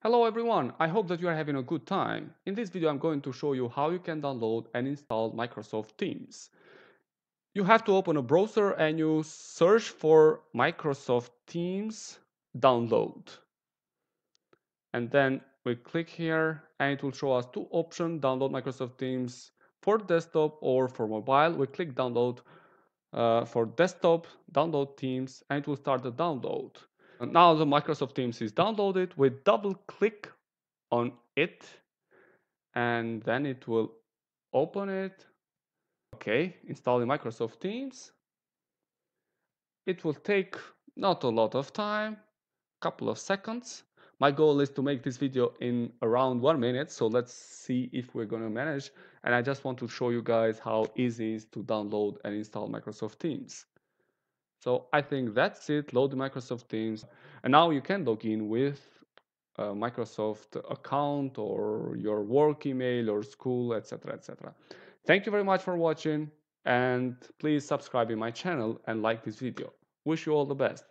Hello everyone, I hope that you are having a good time. In this video I'm going to show you how you can download and install Microsoft Teams. You have to open a browser and you search for Microsoft Teams download. And then we click here and it will show us two options, download Microsoft Teams for desktop or for mobile. We click download for desktop, download Teams, and it will start the download. Now the Microsoft Teams is downloaded. We double click on it and then it will open it. Okay, installing Microsoft Teams. It will take not a lot of time, couple of seconds. My goal is to make this video in around 1 minute, so let's see if we're gonna manage. And I just want to show you guys how easy it is to download and install Microsoft Teams. So I think that's it. Load the Microsoft Teams, and now you can log in with a Microsoft account or your work email or school, etc., etc. Thank you very much for watching, and please subscribe in my channel and like this video. Wish you all the best.